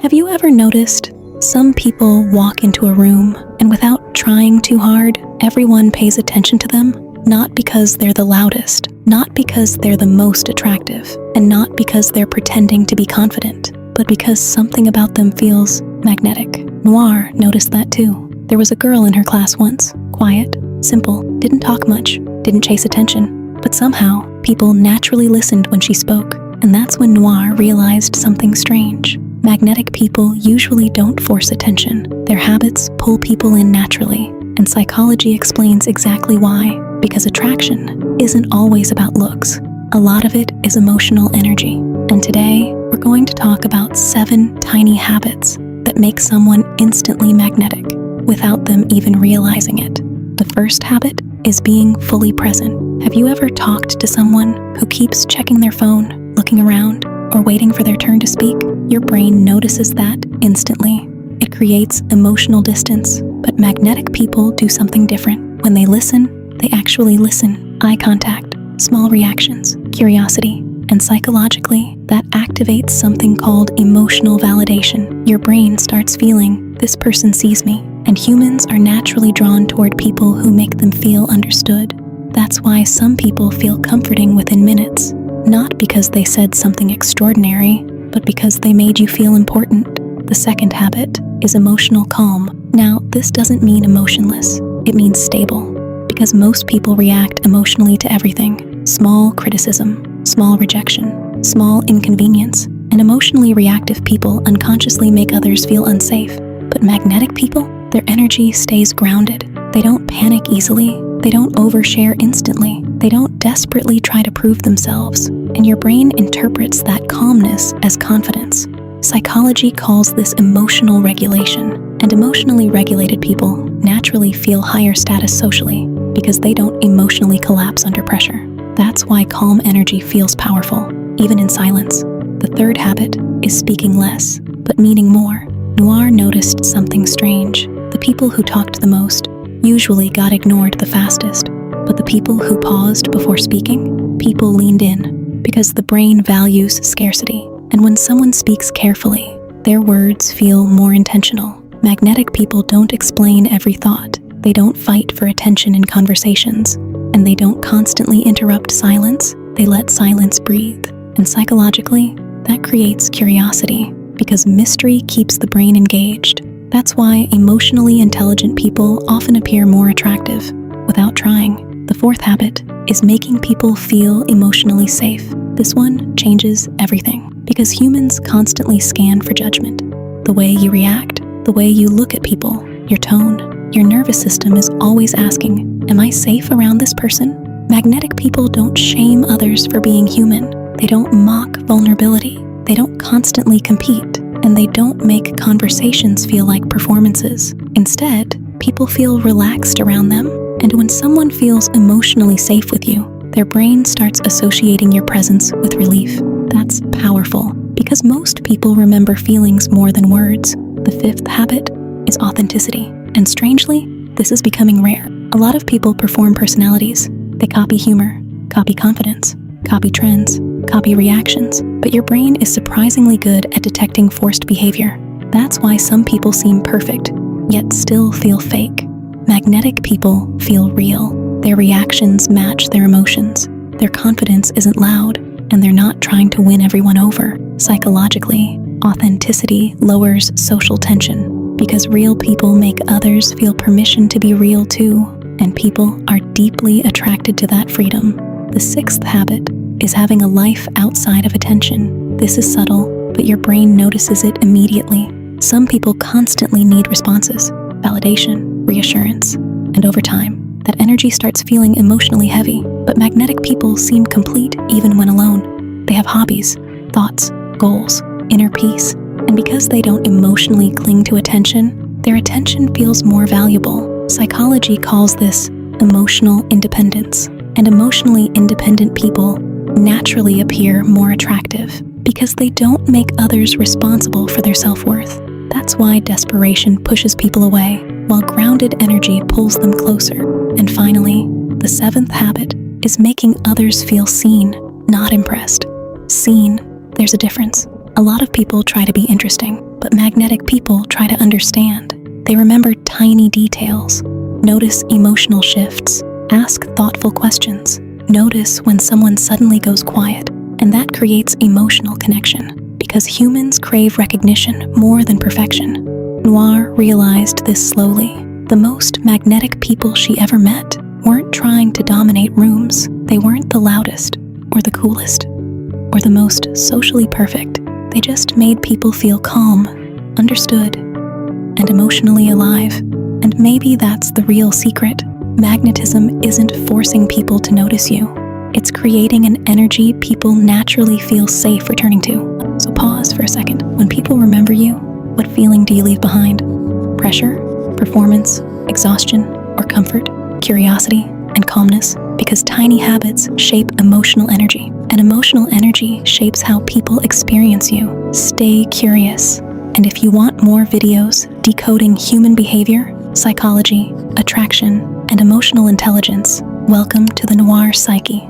Have you ever noticed some people walk into a room and without trying too hard, everyone pays attention to them? Not because they're the loudest, not because they're the most attractive, and not because they're pretending to be confident, but because something about them feels magnetic. Noir noticed that too. There was a girl in her class once, quiet, simple, didn't talk much, didn't chase attention, but somehow people naturally listened when she spoke, and that's when Noir realized something strange. Magnetic people usually don't force attention. Their habits pull people in naturally, and psychology explains exactly why. Because attraction isn't always about looks. A lot of it is emotional energy. And today, we're going to talk about 7 tiny habits that make someone instantly magnetic without them even realizing it. The first habit is being fully present. Have you ever talked to someone who keeps checking their phone, looking around, or waiting for their turn to speak? Your brain notices that instantly. It creates emotional distance, but magnetic people do something different. When they listen, they actually listen. Eye contact, small reactions, curiosity, and psychologically, that activates something called emotional validation. Your brain starts feeling, this person sees me, and humans are naturally drawn toward people who make them feel understood. That's why some people feel comforting within minutes, not because they said something extraordinary, but because they made you feel important. The second habit is emotional calm. Now, this doesn't mean emotionless, it means stable. Because most people react emotionally to everything. Small criticism, small rejection, small inconvenience, and emotionally reactive people unconsciously make others feel unsafe. But magnetic people, their energy stays grounded. They don't panic easily. They don't overshare instantly. They don't desperately try to prove themselves. And your brain interprets that calmness as confidence. Psychology calls this emotional regulation. And emotionally regulated people naturally feel higher status socially because they don't emotionally collapse under pressure. That's why calm energy feels powerful, even in silence. The third habit is speaking less, but meaning more. Noir noticed something strange. The people who talked the most usually got ignored the fastest, but the people who paused before speaking, people leaned in, because the brain values scarcity. And when someone speaks carefully, their words feel more intentional. Magnetic people don't explain every thought. They don't fight for attention in conversations, and they don't constantly interrupt silence. They let silence breathe. And psychologically, that creates curiosity, because mystery keeps the brain engaged. That's why emotionally intelligent people often appear more attractive without trying. The fourth habit is making people feel emotionally safe. This one changes everything, because humans constantly scan for judgment. The way you react, the way you look at people, your tone, your nervous system is always asking, am I safe around this person? Magnetic people don't shame others for being human. They don't mock vulnerability. They don't constantly compete. And they don't make conversations feel like performances. Instead, people feel relaxed around them. And when someone feels emotionally safe with you, their brain starts associating your presence with relief. That's powerful, because most people remember feelings more than words. The fifth habit is authenticity. And strangely, this is becoming rare. A lot of people perform personalities. They copy humor, copy confidence, copy trends, copy reactions. But your brain is surprisingly good at detecting forced behavior. That's why some people seem perfect, yet still feel fake. Magnetic people feel real. Their reactions match their emotions. Their confidence isn't loud, and they're not trying to win everyone over. Psychologically, authenticity lowers social tension, because real people make others feel permission to be real too, and people are deeply attracted to that freedom. The sixth habit is having a life outside of attention. This is subtle, but your brain notices it immediately. Some people constantly need responses, validation, reassurance, and over time, that energy starts feeling emotionally heavy. But magnetic people seem complete even when alone. They have hobbies, thoughts, goals, inner peace, and because they don't emotionally cling to attention, their attention feels more valuable. Psychology calls this emotional independence, and emotionally independent people naturally appear more attractive because they don't make others responsible for their self-worth. That's why desperation pushes people away, while grounded energy pulls them closer. And finally, the seventh habit is making others feel seen, not impressed. Seen, there's a difference. A lot of people try to be interesting, But magnetic people try to understand. They remember tiny details, notice emotional shifts, ask thoughtful questions, notice when someone suddenly goes quiet, and that creates emotional connection, because humans crave recognition more than perfection. Noir realized this slowly. The most magnetic people she ever met weren't trying to dominate rooms. They weren't the loudest, or the coolest, or the most socially perfect. They just made people feel calm, understood, and emotionally alive. And maybe that's the real secret. Magnetism isn't forcing people to notice you. It's creating an energy people naturally feel safe returning to. So pause for a second. When people remember you, what feeling do you leave behind? Pressure, performance, exhaustion, or comfort? Curiosity and calmness? Because tiny habits shape emotional energy, and emotional energy shapes how people experience you. Stay curious. And if you want more videos decoding human behavior, psychology, attraction, and emotional intelligence, welcome to the Noir Psyche.